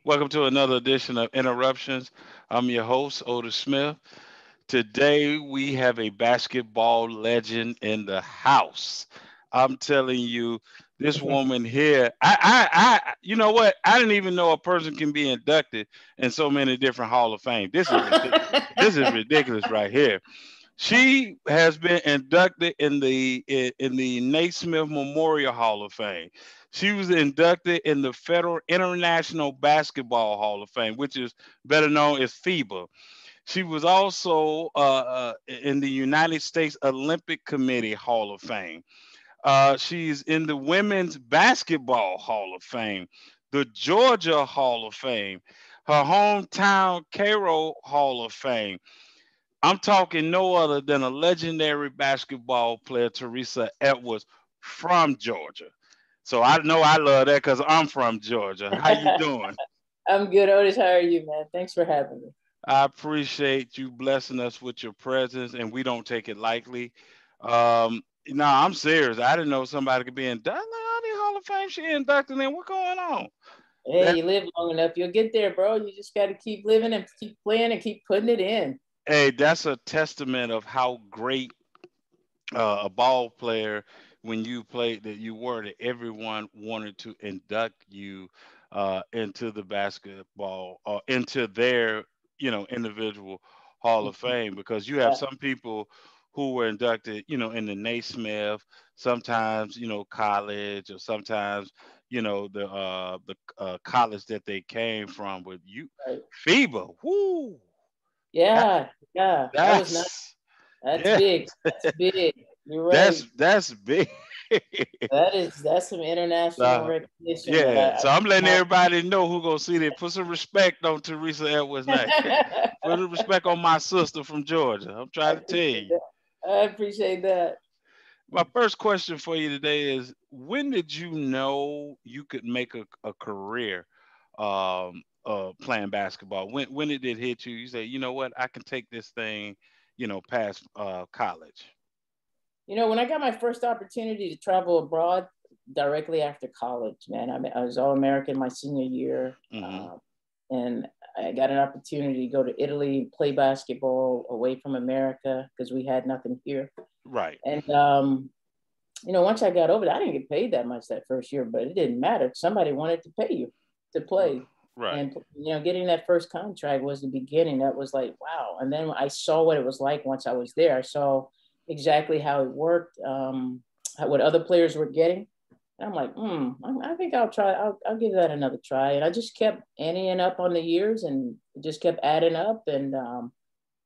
Welcome to another edition of Interruptions. I'm your host, Otis Smith. Today we have a basketball legend in the house. I'm telling you, this woman here, you know what? I didn't even know a person can be inducted in so many different Hall of Fame. This is ridiculous. This is ridiculous right here. She has been inducted in the Naismith Memorial Hall of Fame. She was inducted in the Federal International Basketball Hall of Fame, which is better known as FIBA. She was also in the United States Olympic Committee Hall of Fame. She's in the Women's Basketball Hall of Fame, the Georgia Hall of Fame, her hometown Cairo Hall of Fame. I'm talking no other than a legendary basketball player, Teresa Edwards, from Georgia. So I know I love that because I'm from Georgia. How you doing? I'm good, Otis. How are you, man? Thanks for having me. I appreciate you blessing us with your presence, and we don't take it lightly. No, I'm serious. I didn't know somebody could be inducted. All the Hall of Fame she inducted in. What's going on? Hey, That you live long enough, you'll get there, bro. You just got to keep living and keep playing and keep putting it in. hey, that's a testament of how great a ball player when you played that you were that everyone wanted to induct you into the basketball or into their individual hall of fame because you have Yeah, some people who were inducted in the Naismith, sometimes college, or sometimes the college that they came from. With you right. FIBA, whoo, that, Yeah, yeah. That was not. that's That's yeah, big. That's big. You're that's right. that's big. That's some international So, recognition that yeah, I so I'm letting not. everybody know who gonna see that. Put some respect on Teresa Edwards' name. Put some respect on my sister from Georgia. I'm I trying to tell appreciate you. that. I appreciate that. My first question for you today is: when did you know you could make a career playing basketball? When did it hit you? You say, you know what, I can take this thing, past college. When I got my first opportunity to travel abroad directly after college, man, I was All American my senior year. Hmm. And I got an opportunity to go to Italy and play basketball away from America because we had nothing here. Right. And, once I got over there, I didn't get paid that much that first year, but it didn't matter. Somebody wanted to pay you to play. Right. And, getting that first contract was the beginning. That was like, wow. And then I saw what it was like once I was there. I saw exactly how it worked, what other players were getting. And I'm like, I think I'll try. I'll give that another try. And I just kept adding up on the years, and it just kept adding up. And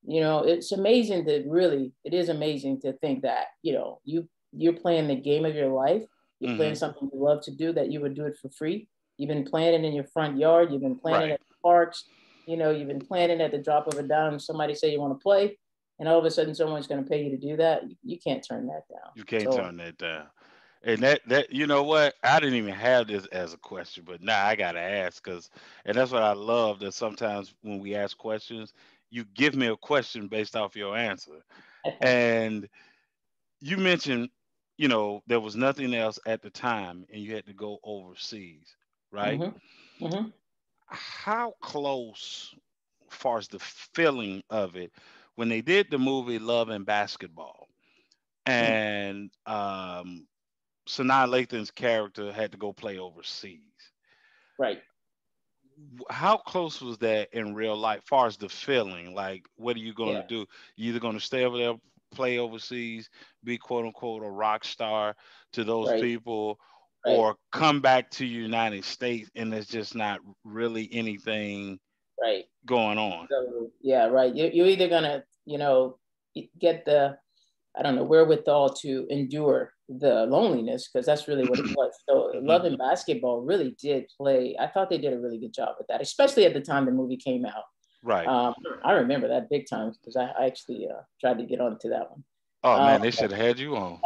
it's amazing to really. It is amazing to think that you're playing the game of your life. You're playing Hmm. something you love to do that you would do it for free. You've been playing it in your front yard. You've been playing it Right. at parks. You've been playing it at the drop of a dime. Somebody say you want to play, and all of a sudden someone's going to pay you to do that. You can't turn that down. You can't So turn that down. And that you know what? I didn't even have this as a question, but now I gotta ask because, and that's what I love that sometimes when we ask questions, you give me a question based off your answer. And you mentioned, there was nothing else at the time, and you had to go overseas, right? hmm hmm How close, far as the feeling of it, when they did the movie Love and Basketball, and Sanaa Lathan's character had to go play overseas. Right. How close was that in real life, far as the feeling? Like, what are you going to Yeah. do? You either going to stay over there, play overseas, be quote unquote a rock star to those Right. people, Right. or come back to United States and there's just not really anything Right. going on. So yeah, right. You're either gonna, get the, I don't know, wherewithal to endure the loneliness because that's really what it was. So Hmm. Love and Basketball really did play. I thought they did a really good job with that, especially at the time the movie came out. Right. I remember that big time because I actually tried to get onto that one. Oh Um, man, they should have had you on.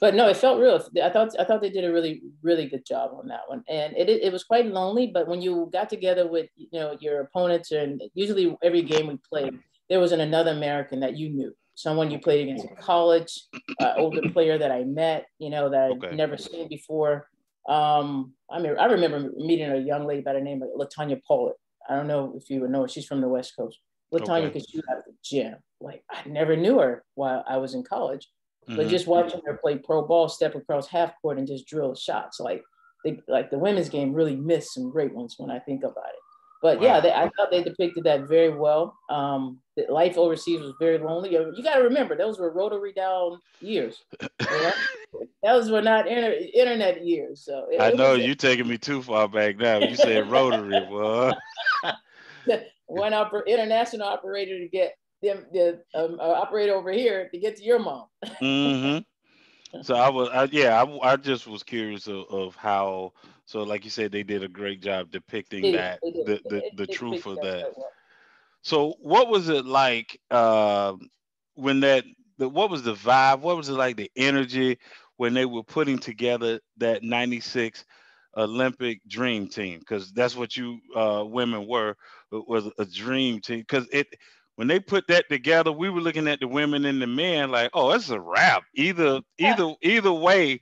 but no, it felt real. I thought they did a really really good job on that one, and it was quite lonely. But when you got together with your opponents, and usually every game we played, there was another American that you knew, someone you Okay. played against in college, older player that I met, that I'd Okay. never seen before. I mean, I remember meeting a young lady by the name of Latanya Pollard. I don't know if you would know her. She's from the West Coast. Latanya Okay. could shoot out of the gym. Like I never knew her while I was in college, but Mm-hmm. just watching her play pro ball, step across half court and just drill shots, like the women's game really missed some great ones when I think about it. But yeah, Wow. I thought they depicted that very well. Life overseas was very lonely. You got to remember, those were rotary down years. You know, those were not internet years. So I it know was you taking me too far back now. You said rotary, boy. one international operator to get them the operator over here to get to your mom. Mm-hmm. So yeah, I just was curious of how. So, like you said, they did a great job depicting They, that they did. the They truth depicted of that that. quite well. So, what was it like when what was the vibe? What was it like the energy when they were putting together that '96 Olympic dream team? Because that's what you women were, was a dream team. Because it when they put that together, we were looking at the women and the men like, oh, it's a wrap. Either way,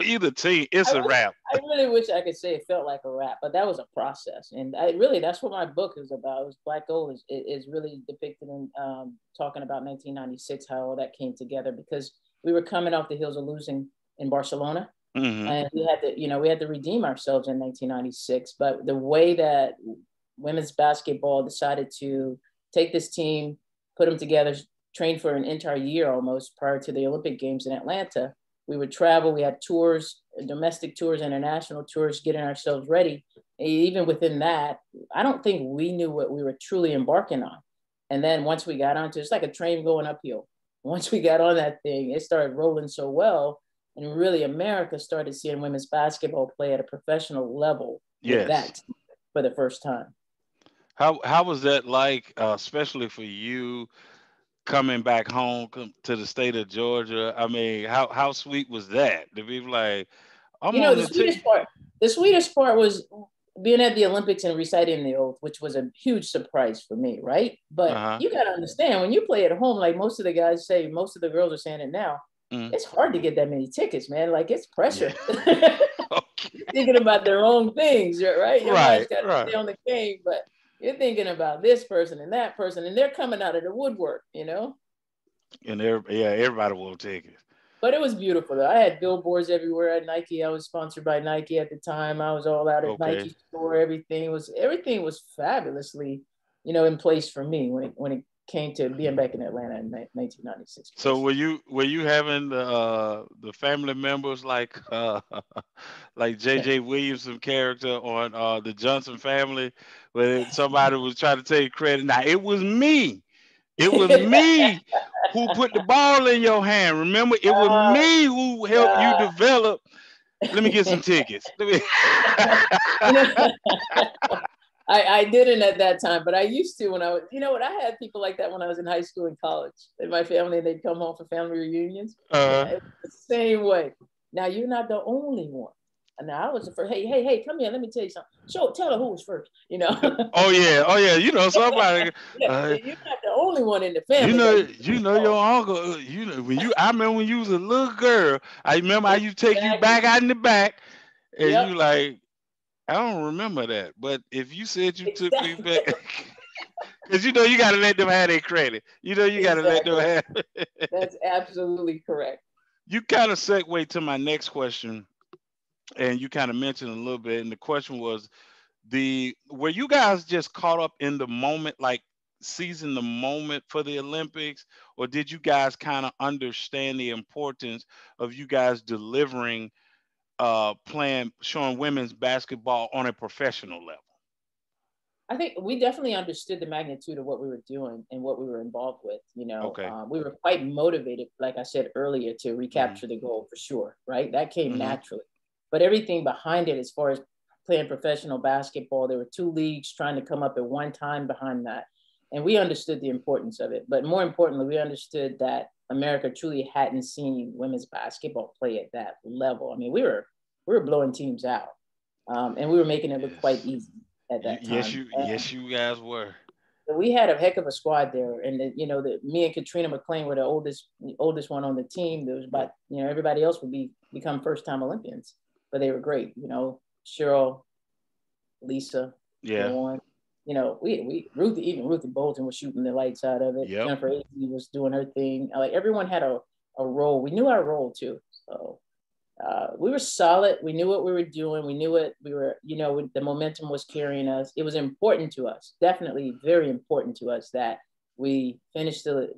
either team, it's I a wish, wrap. I really wish I could say it felt like a rap, but that was a process, and I really that's what my book is about. It was Black Gold is really depicted in talking about 1996, how all that came together because we were coming off the heels of losing in Barcelona, Hmm. and we had to redeem ourselves in 1996. But the way that women's basketball decided to take this team, put them together, train for an entire year almost prior to the Olympic Games in Atlanta. We would travel. We had tours, domestic tours, international tours, getting ourselves ready. And even within that, I don't think we knew what we were truly embarking on. And then once we got onto, it's like a train going uphill. Once we got on that thing, it started rolling so well, and really America started seeing women's basketball play at a professional level with Yes. that for the first time. How was that like, especially for you coming back home to the state of Georgia? I mean, how sweet was that? To be like, I'm You know, on the team. the sweetest part was being at the Olympics and reciting the oath, which was a huge surprise for me, right? Uh But huh. you got to understand when you play at home, like most of the guys say, most of the girls are saying it now. Mm. It's hard to get that many tickets, man. Like it's Yeah. pressure. Okay. You're thinking about their own things, right? Your mind's Right. got to stay Right. on the game, but you're thinking about this person and that person, and they're coming out of the woodwork, you know? And everybody will take it. But it was beautiful though. I had billboards everywhere at Nike. I was sponsored by Nike at the time. I was all out at Okay. Nike store. Everything was fabulously, in place for me when it came to being back in Atlanta in 1996. So were you having the family members like J.J. Williamson character on the Johnson Family, where somebody was trying to take credit? Now it was me. It was me who put the ball in your hand. Remember, it was uh, me who helped you uh, develop. Let me get some tickets. Let me. you know, I didn't at that time, but I used to when I was, what, I had people like that when I was in high school and college. In my family, they'd come home for family reunions. Yeah, uh, it was the same way. Now you're not the only one. And now I was the first. Hey, hey, hey, come here. Let me tell you something. Tell her who was first. oh yeah, oh yeah. You know somebody. Yeah, Uh, you're not the only one in the You family know, that you you know your uncle. You know when you. I remember when you was a little girl. I remember I used to take you exactly. back out in the back, and Yep, you like, I don't remember that. But if you said you took me back, exactly, because you know you got to let them have their credit. You know you got to let them exactly. have. That's absolutely correct. You kind of segue to my next question, and you kind of mentioned a little bit, and the question was the were you guys just caught up in the moment, like seizing the moment for the Olympics, or did you guys kind of understand the importance of you guys delivering, playing, showing women's basketball on a professional level? I think we definitely understood the magnitude of what we were doing and what we were involved with. Okay. We were quite motivated, like I said earlier, to Hmm. recapture the goal for sure, right? That came Hmm. naturally. But everything behind it, as far as playing professional basketball, there were two leagues trying to come up at one time behind that. And we understood the importance of it. But more importantly, we understood that America truly hadn't seen women's basketball play at that level. I mean, we were blowing teams out, and we were making it look quite Yes. easy at that Yes, time. you guys were. We had a heck of a squad there, and me and Katrina McLean were the oldest one on the team. There was about everybody else would become first time Olympians. but they were great. Cheryl, Lisa, Yeah. Dawn. We Ruthie, even Ruthie Bolton was shooting the lights out of it. Yep. Jennifer Azy was doing her thing. Like everyone had a role. We knew our role too. So we were solid. We knew what we were doing. We knew it. We were, the momentum was carrying us. It was important to us, definitely very important to us that we finished the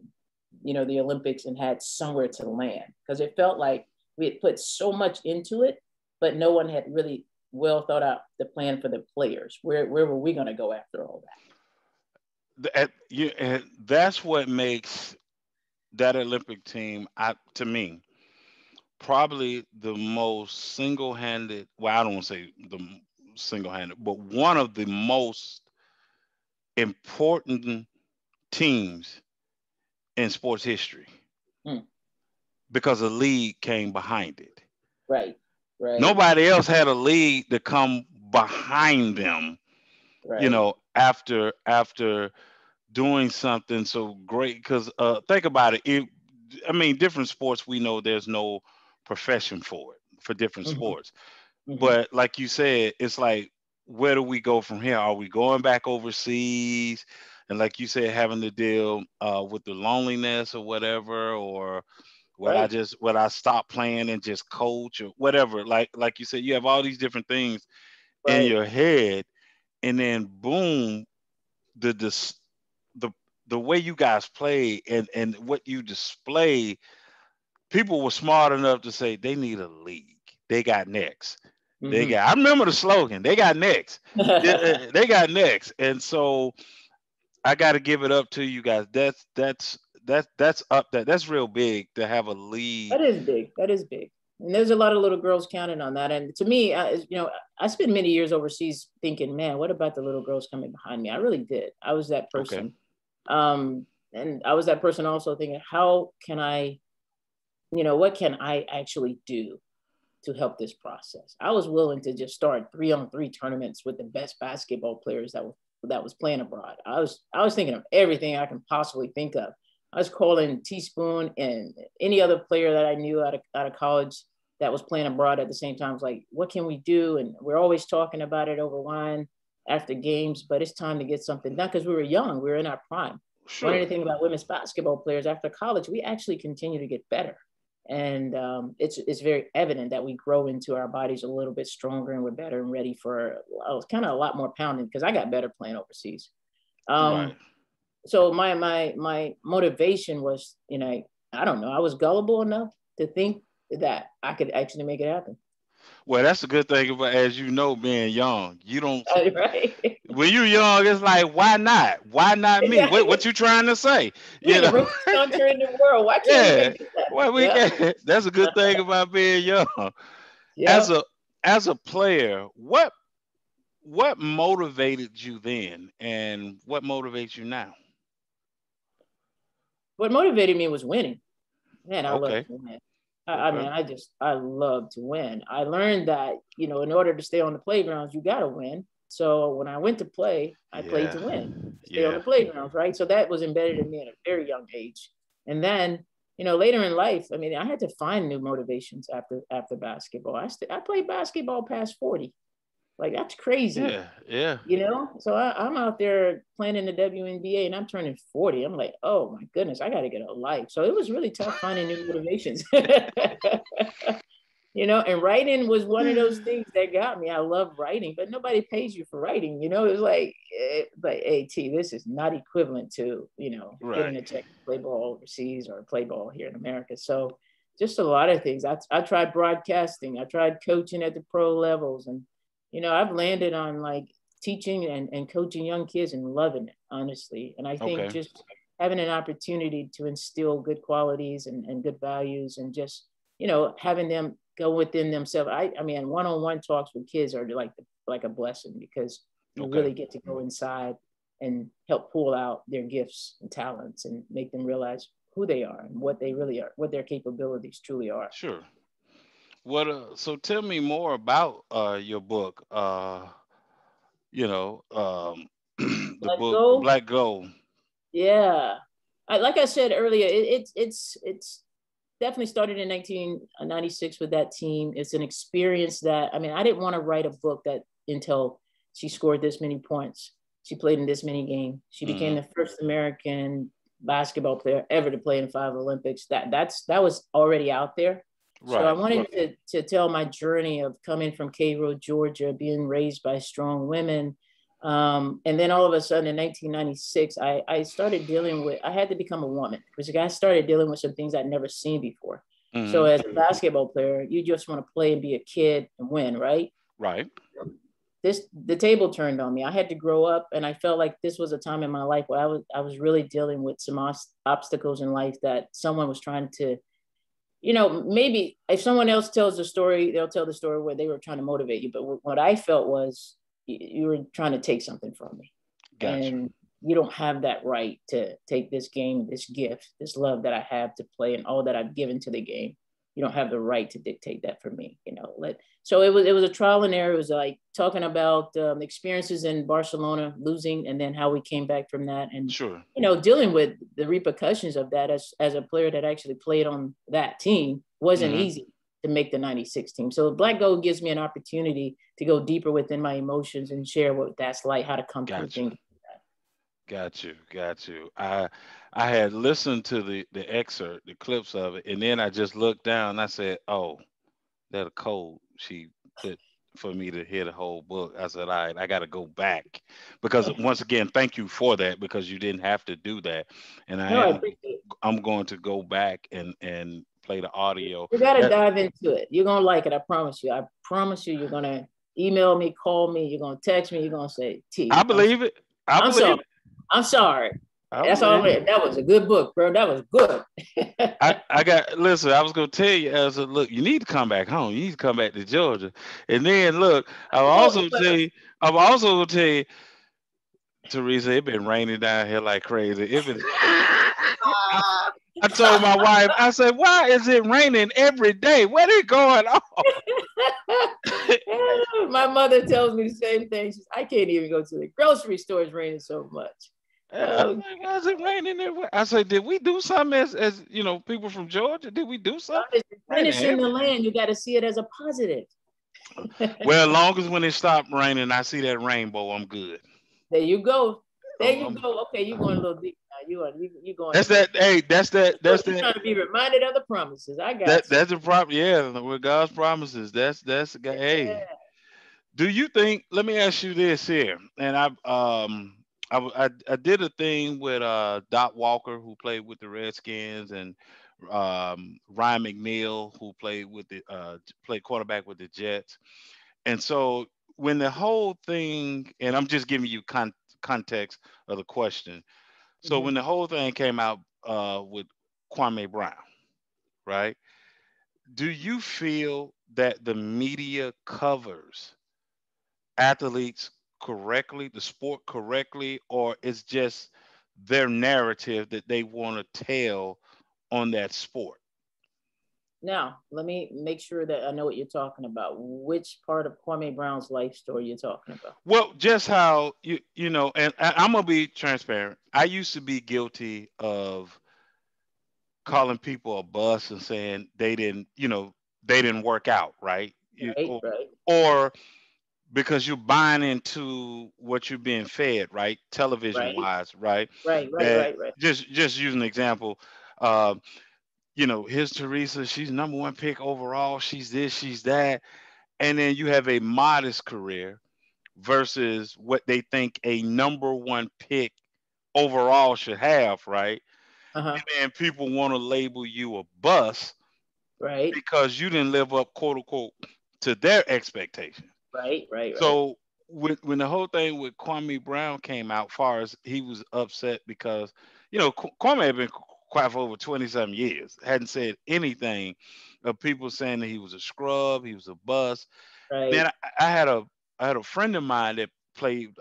Olympics and had somewhere to land because it felt like we had put so much into it, but no one had really well thought out the plan for the players. Where were we going to go after all that? And that's what makes that Olympic team, to me, probably the most single-handed. Well, I don't want to say single-handed, but one of the most important teams in sports history Hmm. because a league came behind it. Right, right, Nobody else had a league to come behind them, right. after doing something so great. Because think about it, I mean, different sports, we know there's no profession for it for different Hmm. sports. Hmm. But like you said, it's like, where do we go from here? Are we going back overseas? And like you said, having to deal with the loneliness or whatever, or Right, would I stop playing and just coach or whatever? Like you said, you have all these different things in right. your head, and then boom, the dis, the the way you guys play and what you display, people were smart enough to say they need a league. They got next. They Hmm. got. I remember the slogan. They got next. Yeah, they got next. And so I got to give it up to you guys. That's up there. That's real big to have a league. That is big. That is big. And there's a lot of little girls counting on that. And to me, I spent many years overseas thinking, man, what about the little girls coming behind me? I really did. I was that Okay. person. And I was that person also thinking, how can I, what can I actually do to help this process? I was willing to just start 3-on-3 tournaments with the best basketball players that was playing abroad. I was thinking of everything I can possibly think of. I was calling Teaspoon and any other player that I knew out of college that was playing abroad at the same time. I was like, what can we do? And we're always talking about it over wine after games, but it's time to get something done because we were young. We were in our prime. One of Sure. the things about women's basketball players after college, we actually continue to get better. And it's very evident that we grow into our bodies a little bit stronger and we're better and ready for kind of a lot more pounding because I got better playing overseas. Right. So my motivation was, I don't know, I was gullible enough to think that I could actually make it happen. Well, that's a good thing about, as you know, being young. You don't, Right. when you're young, it's like, why not? Why not me? What Exactly. you trying to say? We're You the know? richest country in the world. Why can't we Yeah. make this happen? Well, we Yeah. can. That's a good thing about being young. As Yeah. a as a player, what motivated you then, and what motivates you now? What motivated me was winning. Man, I love Okay. to win. I mean, Okay. I love to win. I learned that, in order to stay on the playgrounds, you got to win. So when I went to play, I played Yeah. to win, stay on Yeah. the playgrounds, right? So that was embedded in me at a very young age. And then, later in life, I mean, I had to find new motivations after basketball. I played basketball past 40. Like that's crazy. Yeah. Yeah. So I'm out there playing in the WNBA and I'm turning 40. I'm like, oh my goodness, I got to get a life. So it was really tough finding new motivations. And writing was one of those things that got me. I love writing, but nobody pays you for writing. It was like, hey, this is not equivalent to, getting Right. a check to play ball overseas or play ball here in America. So just a lot of things. I tried broadcasting, I tried coaching at the pro levels. And, I've landed on like teaching and coaching young kids and loving it, honestly. And I think Okay. just having an opportunity to instill good qualities and good values and just, having them go within themselves. I mean, one-on-one talks with kids are like a blessing because you Okay. really get to go inside and help pull out their gifts and talents and make them realize who they are and what they really are, what their capabilities truly are. Sure. What? So tell me more about your book. The Let book go. Black Gold. Yeah. Like I said earlier, it's definitely started in 1996 with that team. It's an experience that, I mean, I didn't want to write a book that until she scored this many points. She played in this many games. She became Hmm. the first American basketball player ever to play in 5 Olympics. That was already out there. So I Right. wanted to tell my journey of coming from Cairo, Georgia, being raised by strong women, and then all of a sudden in 1996, I started dealing with, I had to become a woman because I started dealing with some things I'd never seen before. So Hmm. as a basketball player, you just want to play and be a kid and win, right? Right. The table turned on me. I had to grow up, and I felt like this was a time in my life where I was really dealing with some obstacles in life that someone was trying to, maybe if someone else tells the story, they'll tell the story where they were trying to motivate you. But what I felt was you were trying to take something from me. Gotcha. And you don't have that right to take this game, this gift, this love that I have to play and all that I've given to the game. You don't have the right to dictate that for me. So it was a trial and error. It was like talking about experiences in Barcelona, losing, and then how we came back from that, and Sure. dealing with the repercussions of that as a player that actually played on that team wasn't Hmm. easy to make the 96 team. So Black Gold gives me an opportunity to go deeper within my emotions and share what that's like, how to come through Gotcha. things. Got you. Got you. I had listened to the excerpt, the clips of it, and then I just looked down and I said, "Oh, that a code she put for me to hear the whole book." I said, "All right, I got to go back," because once again, thank you for that because you didn't have to do that, and No, I appreciate it. I'm going to go back and play the audio. You got to That dive into it. You're going to like it. I promise you. I promise you, you're going to email me, call me, you're going to text me, you're going to say, I T, believe it. I I'm believe sorry. it. I'm sorry. I That's all. believe it. That was a good book, bro. That was good. I got listen. I was gonna tell you as a look. You need to come back home. You need to come back to Georgia, and then look. I'm Well, also tell you. I'm also gonna tell you, Teresa. It been raining down here like crazy. It been. I, I told my wife. I said, "Why is it raining every day? What is going on?" my mother tells me the same thing. I can't even go to the grocery store. It's raining so much. I was Oh, like, "Why is it raining everywhere?" I said, "Did we do something as people from Georgia? Did we do God something?" is Raining replenishing the every day. land. You got to see it as a positive. Well, long as when it stopped raining, I see that rainbow. I'm good. There you go. There you I'm, go. Okay, you going a little deep now. You going a That's little. that. Hey, that's that. That's You're that. trying to be reminded of the promises. I got That you. that's the problem. Yeah, with God's promises. Hey, do you think? Let me ask you this here. And I did a thing with Doc Walker who played with the Redskins and Ryan McNeil who played quarterback with the Jets. And so when the whole thing, and I'm just giving you context of the question. So Hmm. when the whole thing came out with Kwame Brown, right? Do you feel that the media covers athletes correctly, the sport correctly, or it's just their narrative that they want to tell on that sport? Now, let me make sure that I know what you're talking about. Which part of Kwame Brown's life story you're talking about? Well, just how and I'm gonna be transparent. I used to be guilty of calling people a bus and saying they didn't work out, right? Right, right, Or because you're buying into what you're being fed, right? Television right, wise, right? right, right, That right, right. just use an example. Uh, here's Teresa. She's number one pick overall. She's this, she's that, and then you have a modest career versus what they think a number one pick overall should have, right? Uh huh. And people want to label you a bust Right, because you didn't live up, quote unquote, to their expectations. right, right, right. So when the whole thing with Kwame Brown came out, far as he was upset because Kwame had been quiet for over 27 years, hadn't said anything of people saying that he was a scrub, he was a bust. And then Right. I had a friend of mine that played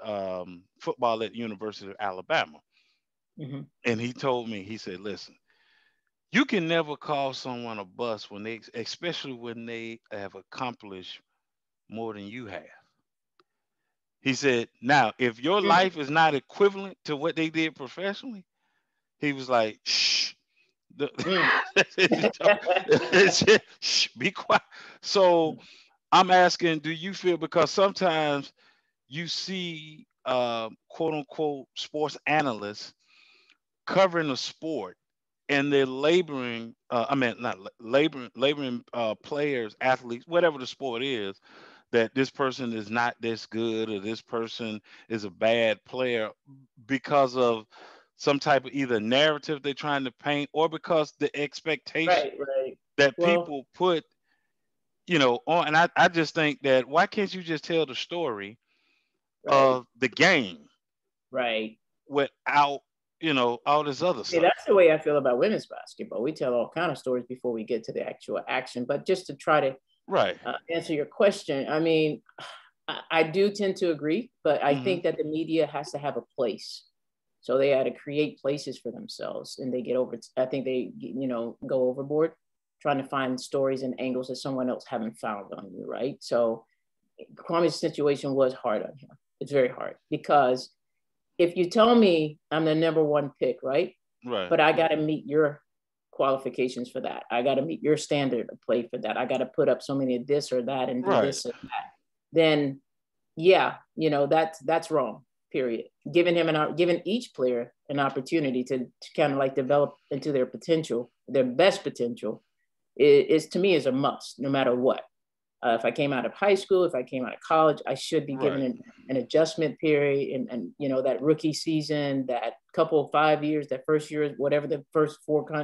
football at the University of Alabama, Hmm. and he told me, he said, "Listen, you can never call someone a bust when especially when they have accomplished more than you have." He said, "Now, if your life is not equivalent to what they did professionally," he was like, "Shh, The- Mm. Shh, be quiet. So I'm asking, do you feel, because sometimes you see quote unquote sports analysts covering a sport, and they're laboring, I mean not laboring players, athletes, whatever the sport is, that this person is not this good, or this person is a bad player, because of some type of either narrative they're trying to paint, or because the expectation Right, right. that Well, people put, on. And I just think that, why can't you just tell the story right, of the game right. without, all this other See, stuff? that's the way I feel about women's basketball. We tell all kind of stories before we get to the actual action. But just to try to Right. answer your question, I mean, I do tend to agree, but I Hmm. think that the media has to have a place. So they had to create places for themselves, and they get over. I think they, go overboard, trying to find stories and angles that someone else haven't found on you, right? So Kwame's situation was hard on him. It's very hard because if you tell me I'm the number one pick, right? Right. But I got to meet your qualifications for that. I got to meet your standard of play for that. I got to put up so many of this or that and do Right. this or that. Then, yeah, that's wrong. Period. Giving each player an opportunity to kind of like develop into their potential, their best potential, is to me is a must, no matter what. If I came out of high school, if I came out of college, I should be given Right. an adjustment period, and that rookie season, that couple of 5 years, that first year, whatever the first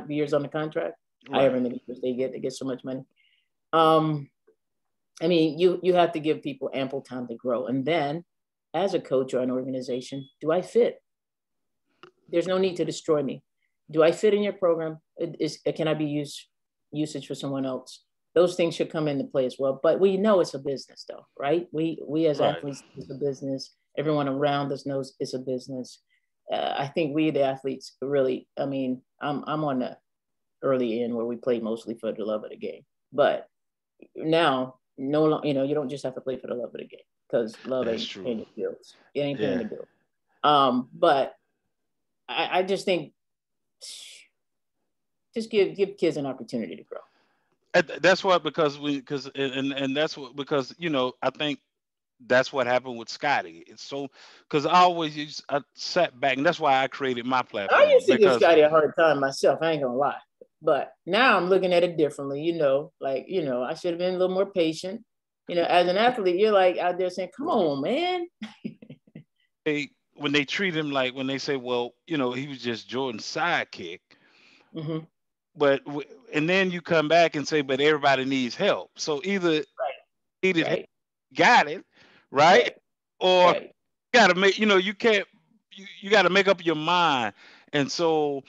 years on the contract, Right. however many years they get so much money. Um, I mean, you have to give people ample time to grow, and then as a coach or an organization, do I fit? There's no need to destroy me. Do I fit in your program? Can I be usage for someone else? Those things should come into play as well. But we know it's a business, though, right? We as Right. athletes, it's a business. Everyone around us knows it's a business. I think we, the athletes, really. I mean, I'm on the early end where we play mostly for the love of the game. But now, no, you don't just have to play for the love of the game because love That's ain't true. paying the bills. It ain't paying Yeah. the bill. But I just think just give kids an opportunity to grow. That's what, because and that's what, because I think that's what happened with Scotty. It's so, because I sat back, and that's why I created my I platform, used to give because Scotty a hard time myself. I ain't gonna lie, but now I'm looking at it differently. Like I should have been a little more patient. As an athlete, you're like out there saying, "Come on, man." when they treat him, like when they say, well, he was just Jordan's sidekick, Hmm. and then you come back and say, but everybody needs help. So either needed help, Right, got it, right, right, or right, got to make, you can't, you got to make up your mind. And so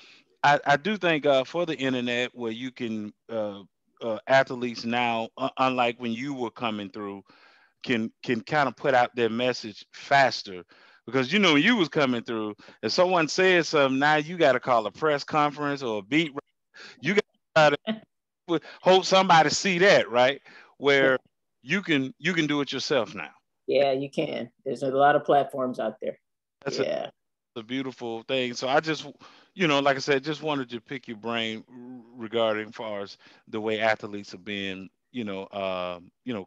I do think, for the internet, where you can, athletes now, unlike when you were coming through, can kind of put out their message faster, because when you was coming through, if someone said something, now you got to call a press conference or a beat. You got to try to hope somebody see that, right? Where you can do it yourself now. yeah, you can. There's a lot of platforms out there. That's Yeah. a beautiful thing. So I just, like I said, just wanted to pick your brain regarding, far as the way athletes are being,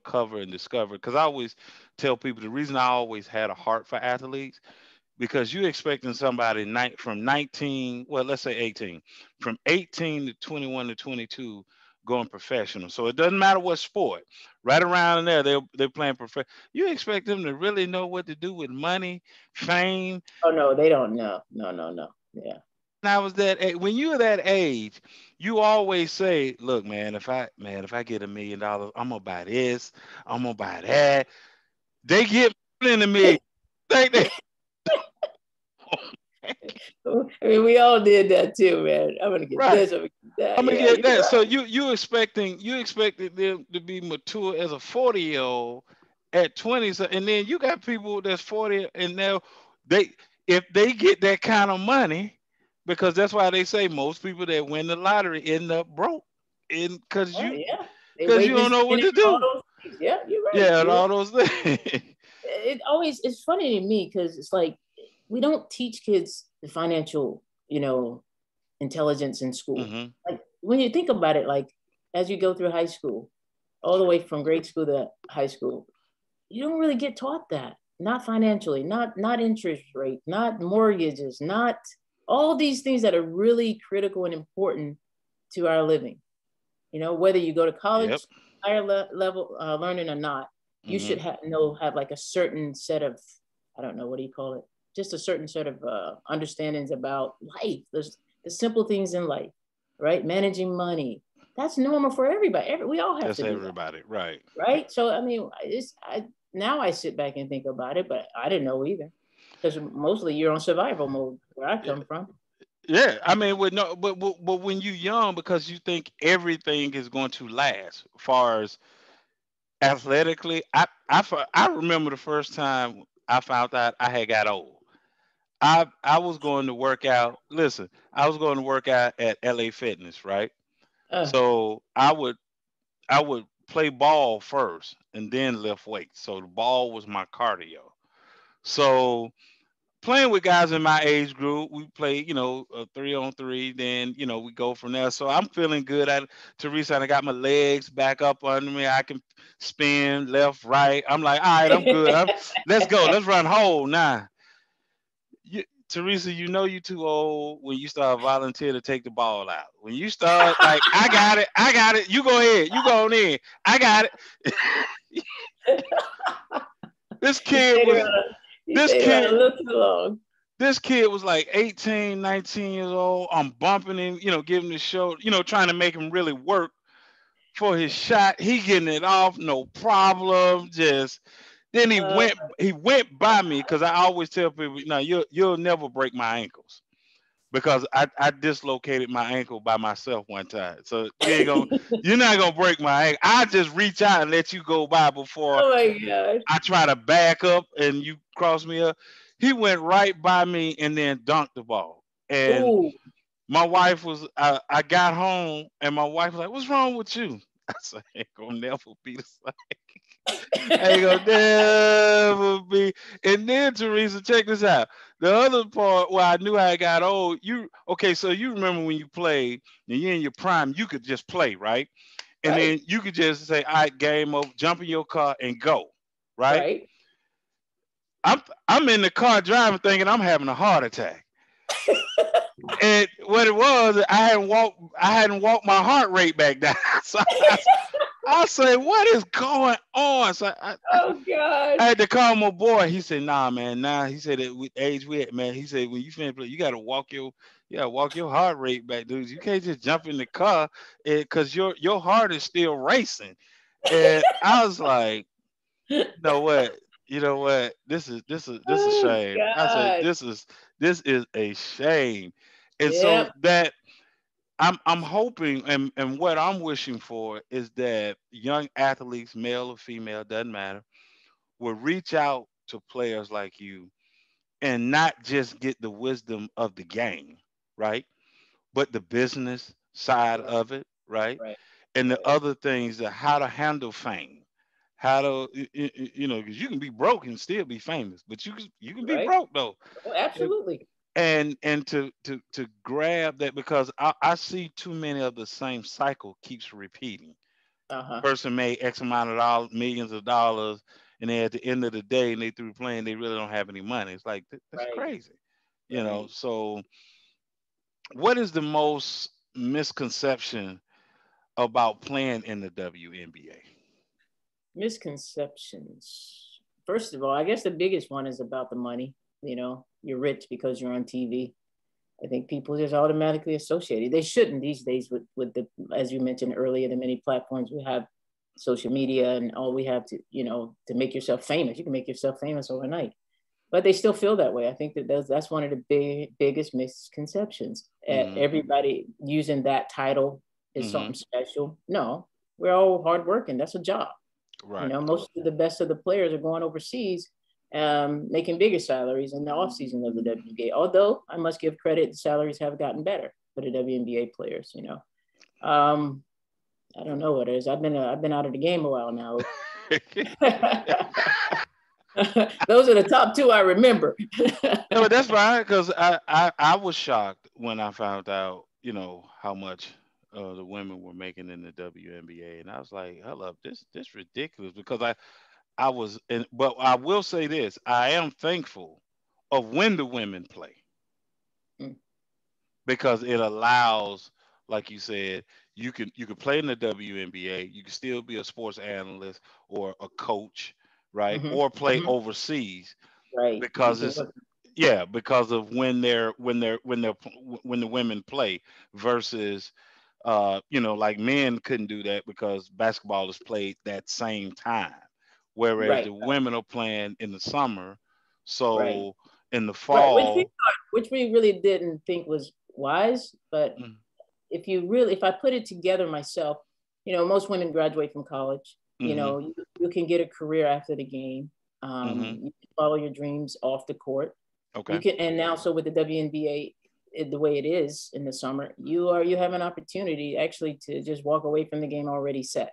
covered and discovered. Because I always tell people, the reason I always had a heart for athletes, because you expecting somebody from 19, well, let's say 18, from 18 to 21 to 22, going professional. So it doesn't matter what sport, right around in there, they're playing professional. You expect them to really know what to do with money, fame. Oh no, they don't know. No, no, no. Yeah. And I was when you were that age, you always say, look, man, if I get $1 million, I'm gonna buy this, I'm gonna buy that. They get more than a million. They I mean, we all did that too, man. I'm gonna get right. this. I'm gonna get that. I'm gonna Yeah, get you're that. So right. you expected them to be mature as a 40-year-old at 20. So, and then you got people that's 40, and now they if they get that kind of money, because that's why they say most people that win the lottery end up broke, and because Oh you yeah, they because you waiting and don't know what spinning to and all do. those things. Yeah, you're right. Yeah, and You're right. all those things. It's funny to me because it's like we don't teach kids the financial, intelligence in school. Mhm. Like when you think about it, like as you go through high school, all the way from grade school to high school, you don't really get taught that. Not financially, not interest rate, not mortgages, not all these things that are really critical and important to our living. You know, whether you go to Yep. college, higher level learning or not, you should Mhm. have like a certain set of, I don't know, what do you call it? Just a certain sort of understandings about life. There's the simple things in life, right? Managing money. That's normal for everybody. We all have That's to do that, everybody, right? right? So I mean, now I sit back and think about it, but I didn't know either because mostly you're on survival mode where I Yeah. come from. Yeah, I mean, with no, but when you young, because you think everything is going to last. Far as athletically, I remember the first time I found out I had got old. I was going to work out. Listen, I was going to work out at LA Fitness, right? Uh, So I would play ball first and then lift weights. So the ball was my cardio. So playing with guys in my age group, we play, a 3-on-3. Then, we go from there. So I'm feeling good at it. Teresa, and I got my legs back up under me. I can spin left, right. I'm like, all right, I'm good. Let's go. Let's run whole now. Teresa, you know you too old when you start volunteer to take the ball out. When you start like, I got it. You go ahead, you go on in. I got it. This you kid stayed was around. You this stayed around a kid little too long. this kid was like 18, 19 years old. I'm bumping him, giving the show, trying to make him really work for his shot. He getting it off, no problem. Just then Uh, he went by me because I always tell people, no, you'll never break my ankles because I dislocated my ankle by myself one time. So you're not gonna break my ankle. I just reach out and let you go by before oh my god! I try to back up and you cross me up. He went right by me and then dunked the ball. And Ooh, my wife was I got home and my wife was like, "What's wrong with you?" I said, "Ain't gonna never be the same. Ain't gonna never be." And then Teresa, check this out. The other part where I knew I got old, so you remember when you played and you're in your prime, you could just play, right? And right, then you could just say, "All right, game over," jump in your car and go, right? right. I'm in the car driving, thinking I'm having a heart attack. And what it was, I hadn't walked my heart rate back down. So I say, what is going on? So Oh god! I had to call my boy. He said, nah, man, nah. He said that with age we at, man. He said when you finish play, you gotta walk your heart rate back, dude. You can't just jump in the car because your heart is still racing. And I was like, you know what? You know what? This is a Oh shame. I say god! this is a shame. And so Yep. that I'm hoping and what I'm wishing for is that young athletes, male or female, doesn't matter, will reach out to players like you and not just get the wisdom of the game, right? But the business side Right, of it, right? right, And the right, other things that how to handle fame, how to because you can be broke and still be famous, but you can be right. broke though, Oh, and absolutely. and to grab that because I see too many of the same cycle keeps repeating. Uh huh. Person made X amount of dollars, millions of dollars, and then at the end of the day, and they through playing, they really don't have any money. It's like that's Right, crazy, right. So what is the most misconception about playing in the WNBA? Misconceptions. First of all, I guess the biggest one is about the money. You know, you're rich because you're on TV. I think people just automatically associate it. They shouldn't these days with the, as you mentioned earlier, the many platforms we have, social media, and all we have to, to make yourself famous. You can make yourself famous overnight, but they still feel that way. I think that that's one of the biggest misconceptions. Hmm. Everybody using that title is Hmm. something special. No, we're all hardworking. That's a job. Right. Most of the best of the players are going overseas, making bigger salaries in the off season of the WNBA. Although I must give credit, the salaries have gotten better for the WNBA players. Um, I don't know what it is. I've been out of the game a while now. Those are the top two I remember. No, but that's fine because I was shocked when I found out. how much the women were making in the WNBA, and I was like, "Hold up, this ridiculous." Because I was, but I will say this: I am thankful of when the women play Mm. because it allows, like you said, you can play in the WNBA, you can still be a sports analyst or a coach, right, Mm-hmm. or play Mm-hmm. overseas Right. You because can it's work. yeah, because of when the women play versus like men couldn't do that because basketball is played that same time, whereas Right. the women are playing in the summer, Right. so in the Right. fall. Which we really didn't think was wise, but Mm, if I put it together myself, most women graduate from college. mhm, You can get a career after the game. mhm. You can follow your dreams off the court. You Okay. can, and now so with the WNBA, the way it is in the summer, you have an opportunity actually to just walk away from the game already set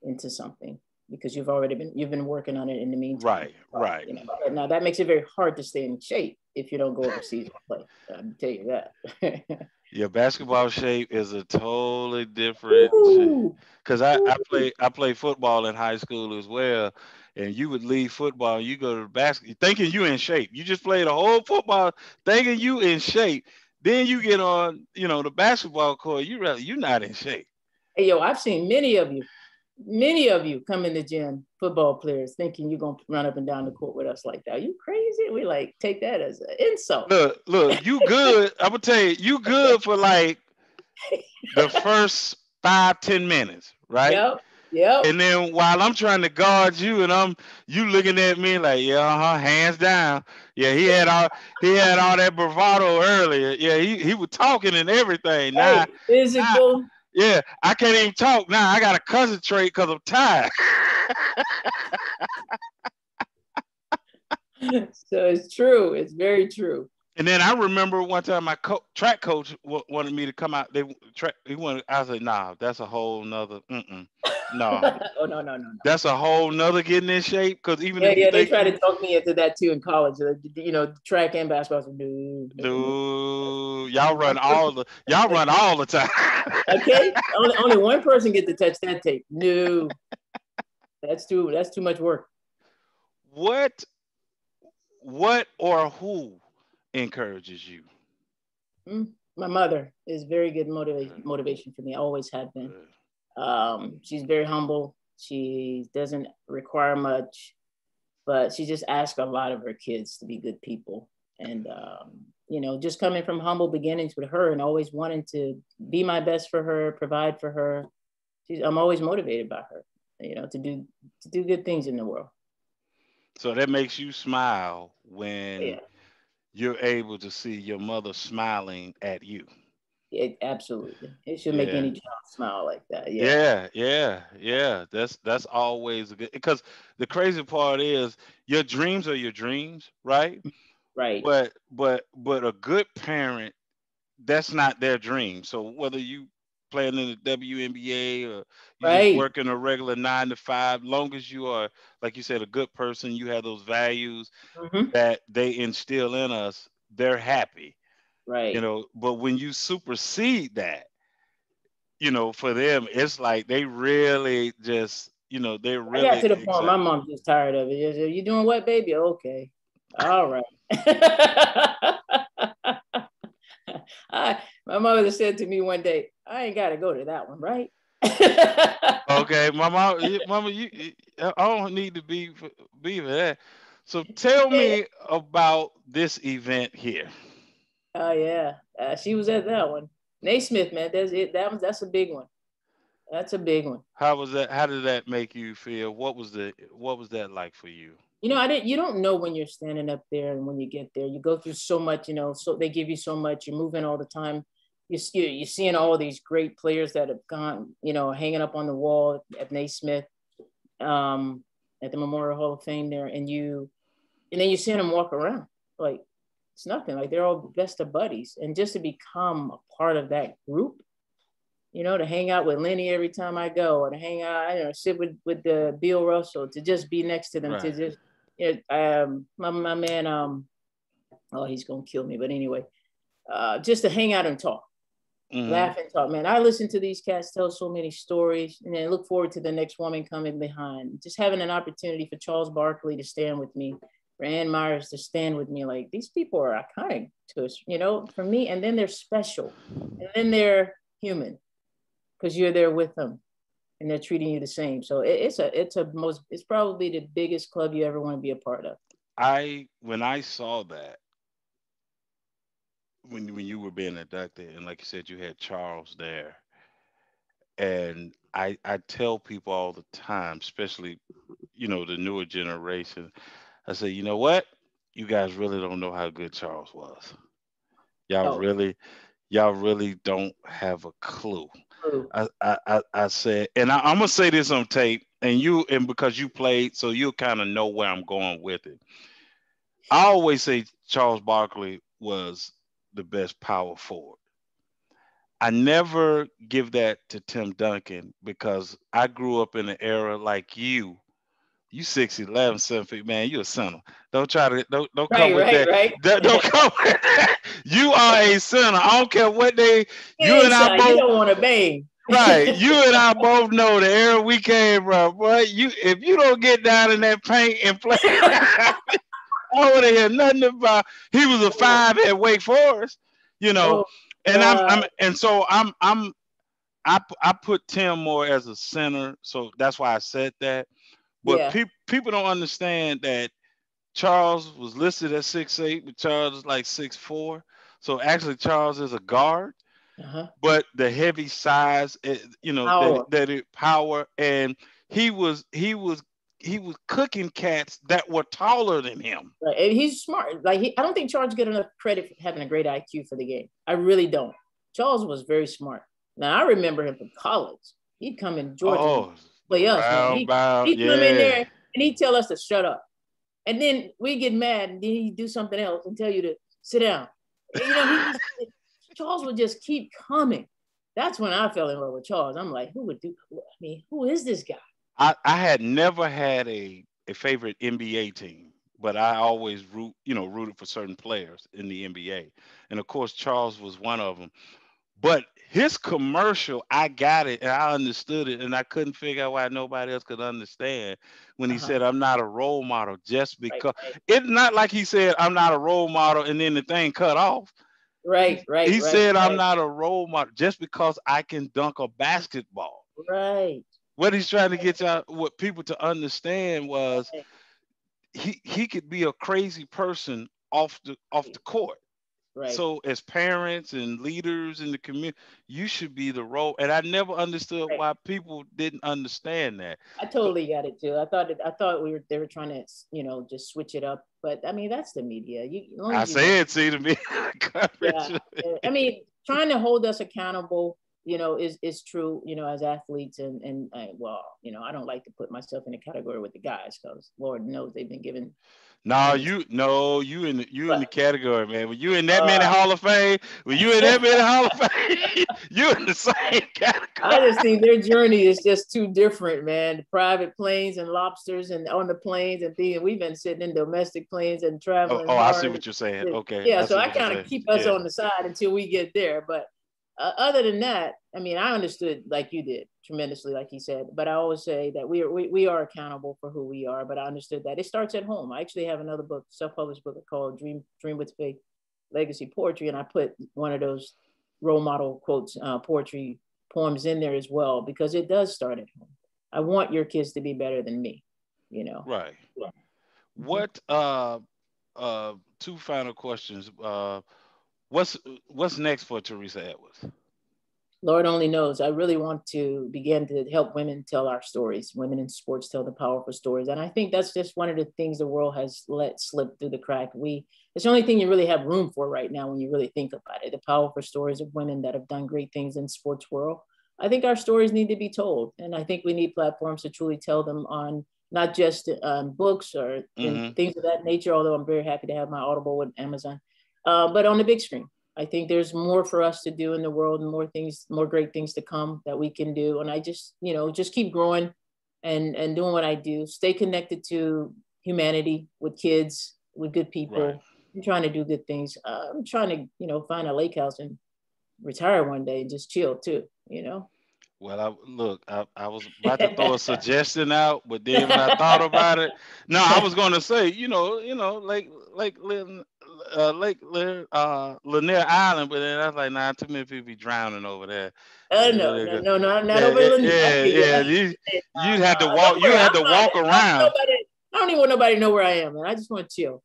into something because you've been working on it in the meantime. Right, right. But now that makes it very hard to stay in shape if you don't go overseas and play. I'll tell you that. Your basketball shape is a totally different. Ooh, Cause I play ooh. football in high school as well, and you would leave football, you go to the basket, thinking you in shape. You just played a whole football, thinking you in shape. Then you get on, the basketball court. You not in shape. Hey, yo, I've seen many of you come in the gym, football players, thinking you're gonna run up and down the court with us like that. Are you crazy? We like take that as an insult. Look, you good. I'm gonna tell you, you good for like the first 5-10 minutes, right? Yep, yep. And then while I'm trying to guard you, and you looking at me like, yeah, hands down. Yeah, he had all that bravado earlier. Yeah, he was talking and everything. Now, Hey, now, physical. yeah, I can't even talk now. I gotta concentrate because I'm tired. So it's true. It's very true. And then I remember one time my track coach wanted me to come out. He wanted. I said, nah, that's a whole nother. No, Oh no, no, no, no. that's a whole nother getting in shape. Because even Yeah, if you yeah. They think try you to talk me into that too in college. Track and basketball. So, no, no, no. no, y'all run all the time. Okay, only one person get to touch that tape. No, that's too much work. what what or who encourages you? My mother is very good Okay, motivation for me. Always have been. okay. She's very humble. She doesn't require much, but she just asks a lot of her kids to be good people. And just coming from humble beginnings with her, and always wanting to be my best for her, provide for her. I'm always motivated by her. To do good things in the world. So that makes you smile when Yeah, you're able to see your mother smiling at you. absolutely. It should make Yeah. any child smile like that. Yeah, Yeah, yeah, yeah. That's always a good, because the crazy part is your dreams are your dreams, right? right, But a good parent, that's not their dream. So whether you playing in the WNBA or you just right. working a regular 9 to 5, long as you are, like you said, a good person, you have those values Hmm. that they instill in us, they're happy. Right. But when you supersede that, for them, it's like they really just, they're I got really to the point my excited. mom's just tired of it. She said, you doing what, baby? Okay. All right. My mother said to me one day, I ain't got to go to that one, right? Okay, mama, I don't need to be for that. So tell me about this event here. Oh, yeah. She was at that one. Naismith, man, that's it. That's a big one. That's a big one. How was that? How did that make you feel? What was that like for you? I didn't. You don't know when you're standing up there, and when you get there, you go through so much. So they give you so much. You're moving all the time. You're seeing all these great players that have gone. Hanging up on the wall at Naismith, um, at the Memorial Hall of Fame there, and then you're seeing them walk around like it's nothing. Like they're all best of buddies, and just to become a part of that group. To hang out with Lenny every time I go, or to hang out, sit with the Bill Russell, to just be next to them, to Right. just, my man, oh, he's gonna kill me, but anyway, just to hang out and talk. Mm-hmm. Laugh and talk, man. I listen to these cats tell so many stories, and then look forward to the next woman coming behind. Just having an opportunity for Charles Barkley to stand with me, for Ann Myers to stand with me. Like, these people are iconic to us, for me. And then they're special, and then they're human because you're there with them, and they're treating you the same. So it's probably the biggest club you ever want to be a part of. When I saw that, when you were being inducted, and like you said, you had Charles there, and I tell people all the time, especially the newer generation, I say, you know what, you guys really don't know how good Charles was. Y'all Oh, really, y'all really don't have a clue. true. I said, and I'm gonna say this on tape, and because you played, so you'll kind of know where I'm going with it. I always say Charles Barkley was the best power forward. I never give that to Tim Duncan because I grew up in an era like you. You 6'11", 7 feet, man. You a center. Don't come Right, with right, that. right. Don't come with that. You are a center. I don't care what they. Get You and I inside. You both. don't want to bang. Right. You and I both know the era we came from, boy. If you don't get down in that paint and play, I want to hear nothing about. He was a five at Wake Forest, you know, Oh and God. I put Tim more as a center, so that's why I said that. But Yeah. people don't understand that Charles was listed at 6'8", but Charles is like 6'4". So actually, Charles is a guard, Uh-huh. but the heavy size, Power. that it power, and he was he was he was cooking cats that were taller than him. Right. And he's smart. I don't think Charles get enough credit for having a great IQ for the game. I really don't. Charles was very smart. Now I remember him from college. He'd come in Georgia and Oh, the play us, man. round bound, He'd come in yeah. there and he'd tell us to shut up. And then we get mad and then he'd do something else and tell you to sit down. Charles would just keep coming. That's when I fell in love with Charles. I'm like, who is this guy? I had never had a favorite NBA team, but I always rooted for certain players in the NBA, and of course Charles was one of them. But his commercial, I got it and I understood it, and I couldn't figure out why nobody else could understand when he Uh-huh. said, "I'm not a role model," just Right, because. right, It's not like he said, "I'm not a role model," and then the thing cut off. right, right, He right, said, "I'm right, not a role model just because I can dunk a basketball." right, What he's trying to get y'all, what people to understand was right, he could be a crazy person off the court. right, So as parents and leaders in the community, you should be the role. And I never understood right. why people didn't understand that. I So totally got it too. I thought they were trying to, just switch it up. But I mean, that's the media. As long I as you know, said, see to me, yeah. coverage. I mean, trying to hold us accountable, is true. As athletes, well, I don't like to put myself in a category with the guys because Lord knows they've been given, No, given, you in the but category, man. When you in that many uh, Hall of Fame, when you in that many Hall of Fame, you in the same category. I just think their journey is just too different, man. The private planes and lobsters and on the planes and things. We've been sitting in domestic planes and Oh, traveling oh, I see hard. what you're saying. Okay, Yeah, I so see I what you're kind of saying. keep us Yeah. on the side until we get there. But other than that, I mean, I understood like you did tremendously, like he said. But I always say that we are accountable for who we are. But I understood that it starts at home. I actually have another book, self-published book called Dream with Faith, Legacy Poetry, and I put one of those role model quotes, poetry poems in there as well because it does start at home. I want your kids to be better than me, you know. Right. Yeah. Mm-hmm. What two final questions. What's what's next for Teresa Edwards? Lord only knows. I really want to begin to help women tell our stories. Women in sports tell the powerful stories, and I think that's just one of the things the world has let slip through the crack. It's the only thing you really have room for right now when you really think about it. The powerful stories of women that have done great things in sports world. I think our stories need to be told, and I think we need platforms to truly tell them on not just books or in Mm-hmm. things of that nature. Although I'm very happy to have my Audible with Amazon, but on the big screen. I think there's more for us to do in the world and more things, more great things to come that we can do. And I just, just keep growing and doing what I do. Stay connected to humanity with kids, with good Right. people. I'm trying to do good things. I'm trying to, find a lake house and retire one day and just chill too, you know? Well, I was about to throw a suggestion out, but then when I thought about it, no, I was going to say, Lanier Island, but then I was like, nah, too many people be drowning over there. No, no, no, no, not Yeah, over yeah, Lanier. yeah, yeah. No, You'd no, have to walk. don't You worry. had to I'm not. walk around. I don't even want nobody to know where I am, man. I just want to chill.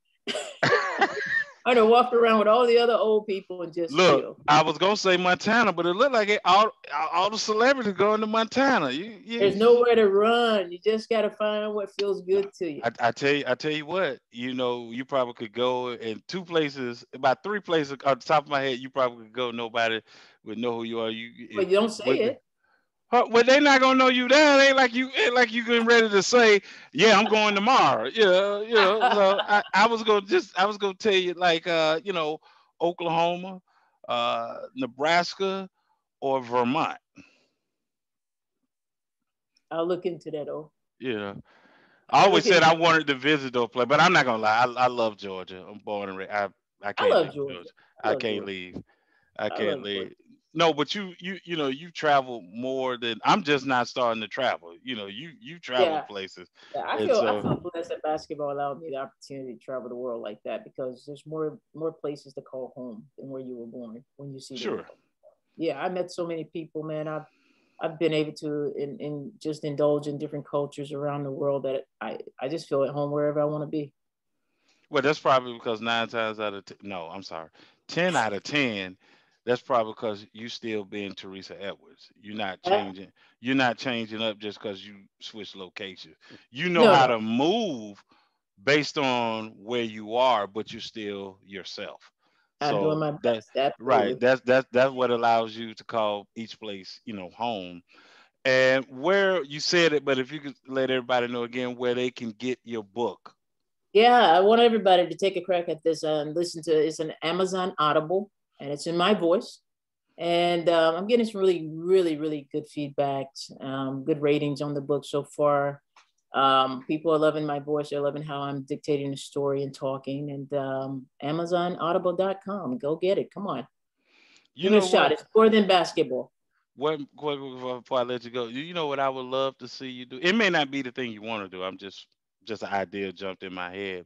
I don't walk around with all the other old people and just Look, chill. I was gonna say Montana, but it looked like all the celebrities going to Montana. There's nowhere to run. You just got to find what feels Nah, good to you. I tell you what, you probably could go in two places, about three places off the top of my head. You probably could go. Nobody would know who you are. But you don't say With, it. well, they not gonna know you there. It ain't like you getting ready to say, yeah, I'm going tomorrow. So I was gonna tell you like, Oklahoma, Nebraska, or Vermont. I'll look into that. Oh, Yeah. I I'll always look said into I that. wanted to visit those places, but I'm not gonna lie. I love Georgia. I'm born and raised. I I can't love leave Georgia. Georgia. I I love can't Georgia. leave. I I can't love Georgia. leave. No, but you travel more than I'm just not starting to travel. You travel Yeah. places, Yeah, and I so feel blessed that basketball allowed me the opportunity to travel the world like that because there's more places to call home than where you were born when you see the sure. world. Yeah, I met so many people, man. I've been able to in just indulge in different cultures around the world that I just feel at home wherever I want to be. Well, that's probably because nine times out of no, I'm sorry, 10 out of 10. That's probably because you still being Teresa Edwards. You're not Uh, changing. You're not changing up just because you switch locations. You know no, how no, to move based on where you are, but you're still yourself. I'm doing So my that best. right, Absolutely. that's what allows you to call each place, home. And where you said it, but if you could let everybody know again where they can get your book. Yeah, I want everybody to take a crack at this and listen to. It's an Amazon Audible, and it's in my voice. And I'm getting some really, really, really good feedback, good ratings on the book so far. People are loving my voice. They're loving how I'm dictating the story and talking. And AmazonAudible.com. Go get it. Come on. You Give it a know shot. what? It's more than basketball. Before I let you go, you know what I would love to see you do. It may not be the thing you want to do. I'm just an idea jumped in my head.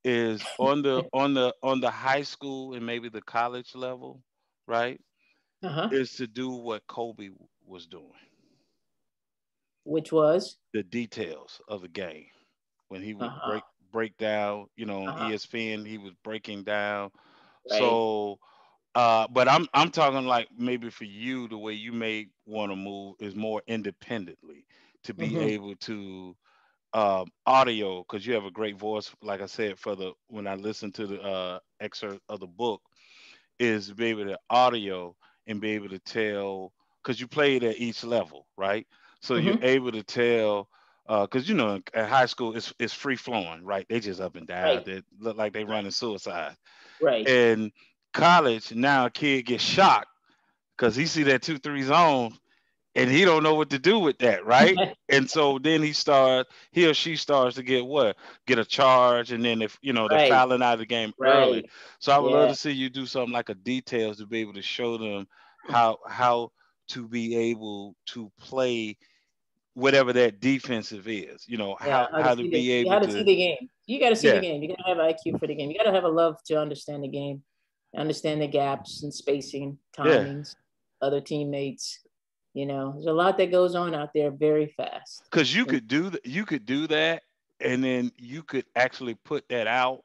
Is on the high school and maybe the college level, right? Uh-huh. Is to do what Kobe was doing, Which was? the details of the game when he would Uh-huh. break down. On Uh-huh. ESPN, he was breaking down. Right. So, but I'm talking like maybe for you, the way you may want to move is more independently to be Mm-hmm. able to audio because you have a great voice. Like I said, for the when I listen to the excerpt of the book, is to be able to audio and be able to tell because you played at each level, right? So you're Mm-hmm. able to tell because at high school it's free flowing, right? They just up and down. Right. They look like they Right. running suicide. Right. In college, now a kid gets shocked because he see that 2-3 zone and he don't know what to do with that, right? And so then he or she starts to get a charge, and then if they're Right. fouling out of the game early. Right. So I would love Yeah. to see you do something like a details to be able to show them how to be able to play whatever that defensive is. Yeah, How to be able how to see to the game. You got to see the yeah game. You got to have IQ for the game. You got to have a love to understand the game, understand the gaps and spacing, yeah timings, other teammates. There's a lot that goes on out there very fast. because And you could do that, and then you could actually put that out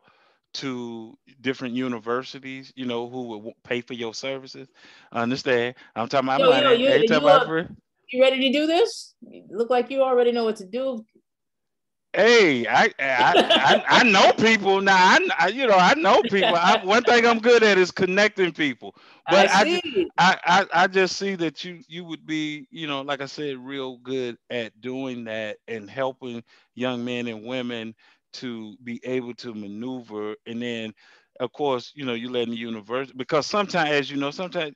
to different universities, who would pay for your services. Understand? I'm talking about yo, money. you I ain't talking you about free. you ready to do this? You look like you already know what to do. Hey, I know people now. I know people. One thing I'm good at is connecting people. I But see. I just see that you would be, like I said, real good at doing that and helping young men and women to be able to maneuver. And then, of course, you let in the universe because sometimes, as you know, sometimes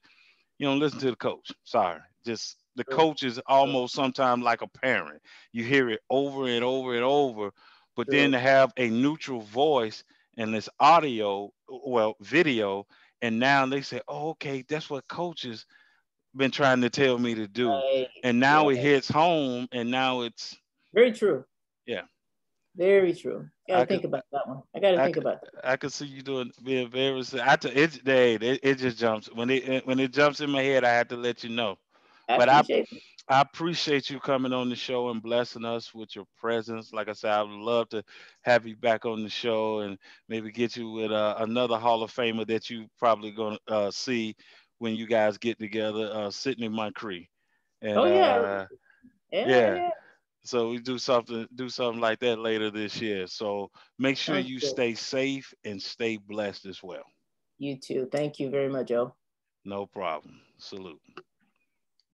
you don't listen to the coach. Sorry. Just the True, coach is true, almost sometimes like a parent. You hear it over and over and over, but then true. to have a neutral voice and this audio, well, video, And now they say, oh, okay, that's what coaches been trying to tell me to do. Right. And now Right. it hits home, and now it's Very true. yeah. Very true. Got to I could think about that one. I got to I think could about that. I could see you doing being very. It's day. It just jumps when it jumps in my head. I have to let you know. I But I appreciate it. I appreciate you coming on the show and blessing us with your presence. Like I said, I would love to have you back on the show and maybe get you with another Hall of Famer that you probably gonna see when you guys get together, Sidney Moncrief. And Oh yeah. Yeah. yeah, Yeah. so we do something like that later this year. So make sure Sounds you good. stay safe and stay blessed as well. You too. Thank you very much, Joe. No problem. Salute.